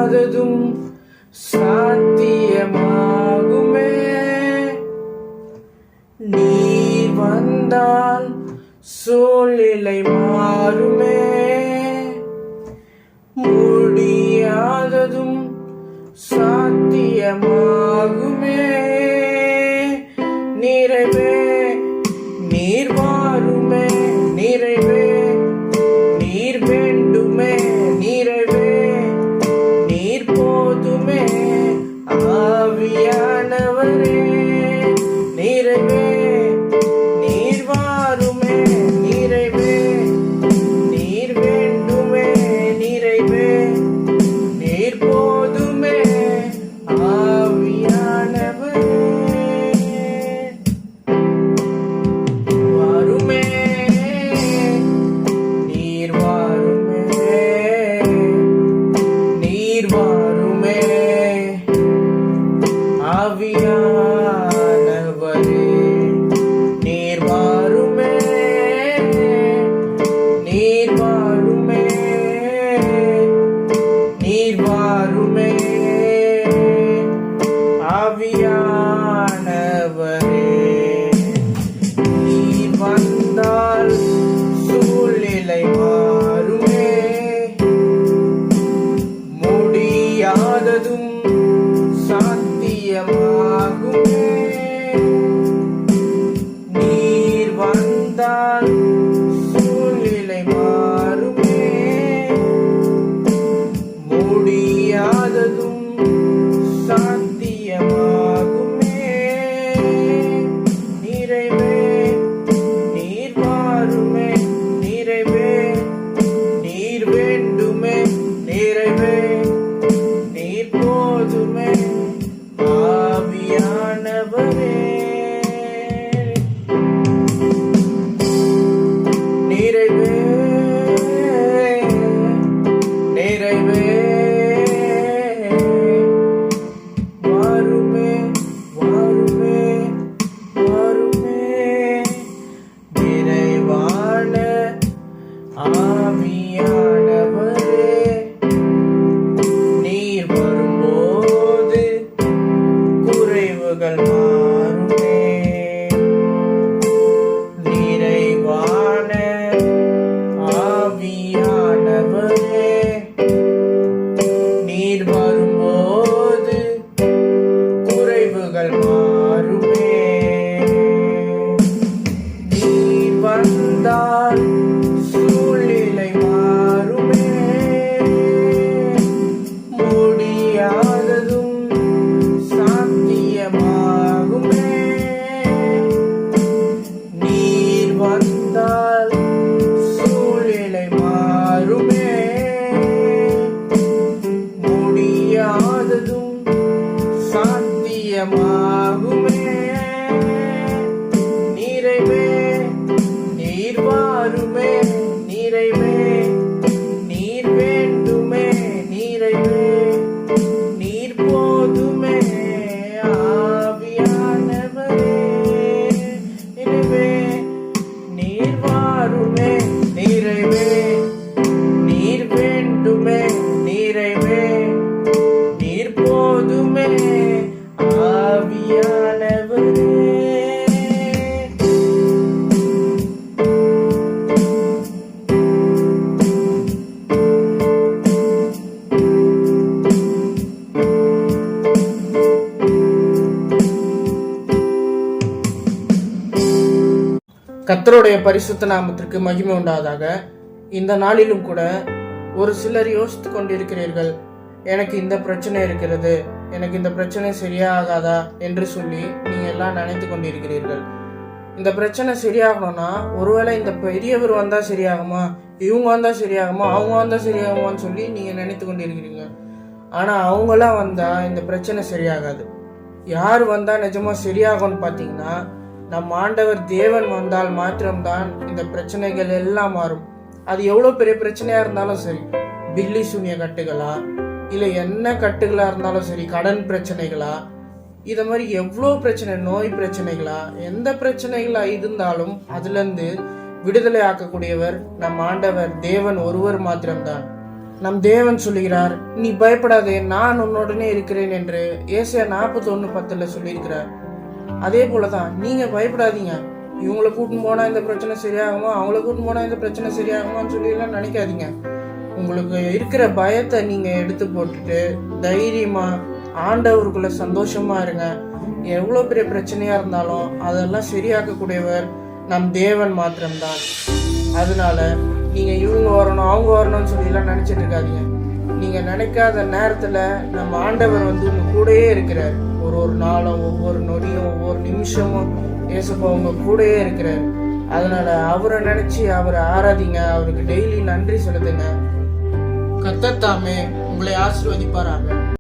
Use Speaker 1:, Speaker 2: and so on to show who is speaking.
Speaker 1: முடியாததும் சாத்தியமாகுமே. நீர் வந்தால் சூழ்நிலை மாறுமே. முடியாததும் சாத்தியமாகுமே. நிறைவே நீர் வாருமே. நிறைவே நீர் வேண்டுமே. நிறைவே நீர் போதுமே. ஆவியானவரே நிறைவே நீர் வாருமே. நிறைவே நீர் வேண்டுமே. நிறைவே நீர் போதுமே. ஆவியானவரே வாருமே. நீர் வாருமே. நீர் வாருமே. ஆவியானவரே நீர் வாருமே. நீர் வாருமே. நீர் வாருமே. ஆவியானவரே நீர் வந்தால் சூழ்நிலை மாறுமே. முடியாததும் சாத்தியமாகுமே. நீர் வந்தால் சூழ்நிலை மாறுமே. முடியாததும் சாத்தியமாகுமே. நிறைவே நீர் வாருமே. நிறைவே நீர் வேண்டுமே. நிறைவே நீர் போதுமே. ஆவியானவரே நிறைவே நிறைவே வாருமே. வாருமே. வாருமே. நிறைவான ஆவியானவரே நீர் வரும்போது குறைவுகள் மாறுமே. நிறைவான ஆவியானவரே நீர் வரும்போது குறைவுகள் மாறுமே. நீர் வந்தால் சூழ்நிலை மாறுமே. முடியாததும் சாத்தியமாகுமே. நீர் வந்தால் சூழ்நிலை மாறுமே. முடியாததும் சாத்தியமாகுமே. நிறைவே நீர் வாருமே. நிறைவே நீர் வேண்டுமே. நிறைவே நீர் போதுமே. ஆவியானவரே நிறைவே நீர் வாருமே. நிறைவே நீர் வேண்டுமே. நிறைவே நீர் போதுமே. ஆவியானவரே கர்த்தருடைய பரிசுத்த நாமத்திற்கு மகிமை உண்டாதாக. இந்த நாளிலும் கூட ஒரு சிலர் யோசித்து கொண்டிருக்கிறீர்கள், எனக்கு இந்த பிரச்சனை இருக்கிறது, எனக்கு இந்த பிரச்சனை சரியாகாதா என்று சொல்லி நீங்க எல்லாம் நினைத்து கொண்டிருக்கிறீர்கள். இந்த பிரச்சனை சரியாகணும்னா ஒருவேளை இந்த பெரியவர் வந்தா சரியாகுமா, இவங்க வந்தா சரியாகுமா, அவங்க வந்தா சரியாகுமான்னு சொல்லி நீங்க நினைத்து கொண்டிருக்கிறீங்க. ஆனா அவங்களாம் வந்தா இந்த பிரச்சனை சரியாகாது. யார் வந்தா நிஜமா சரியாகும்னு பார்த்தீங்கன்னா, நம் ஆண்டவர் தேவன் வந்தால் மாத்திரம்தான் இந்த பிரச்சனைகள் எல்லாம் மாறும். அது எவ்வளோ பெரிய பிரச்சனையா இருந்தாலும் சரி, பில்லி சூனிய கட்டுகளா இல்லை என்ன கட்டுகளா இருந்தாலும் சரி, கடன் பிரச்சனைகளா, இதை மாதிரி எவ்வளோ பிரச்சனை, நோய் பிரச்சனைகளா, எந்த பிரச்சனைகளா இருந்தாலும் அதுலேருந்து விடுதலை ஆக்கக்கூடியவர் நம் ஆண்டவர் தேவன் ஒருவர் மாத்திரம்தான். நம் தேவன் சொல்லுகிறார், நீ பயப்படாதே, நான் உன்னுடனே இருக்கிறேன் என்று ஏசாயா 41:10 சொல்லியிருக்கிறார். அதே போலதான் நீங்க பயப்படாதீங்க. இவங்களை கூட்டின்னு போனா இந்த பிரச்சனை சரியாகுமா, அவங்கள கூட்டின்னு போனா இந்த பிரச்சனை சரியாகுமான்னு சொல்லி எல்லாம் நினைக்காதீங்க. உங்களுக்கு இருக்கிற பயத்தை நீங்க எடுத்து போட்டுட்டு தைரியமா ஆண்டவருக்குள்ள சந்தோஷமா இருங்க. எவ்வளவு பெரிய பிரச்சனையா இருந்தாலும் அதெல்லாம் சரியாக்கக்கூடியவர் நம் தேவன் மாத்திரம்தான். அதனால நீங்க இவங்க வரணும் அவங்க வரணும்னு சொல்லி எல்லாம் நினைச்சிட்டு இருக்காதீங்க. நீங்க நினைக்காத நேரத்துல நம்ம ஆண்டவர் உங்க கூடயே இருக்கிறார். ஒரு நாளும் ஒவ்வொரு நொடியும் ஒவ்வொரு நிமிஷமும் இயேசுப்பா உங்க கூடயே இருக்கிறார். அதனால அவரை நினைச்சு அவரை ஆராதிங்க, அவருக்கு டெய்லி நன்றி செலுத்துங்க. கர்த்தர் தாமே உங்களை ஆசீர்வதிப்பாராக.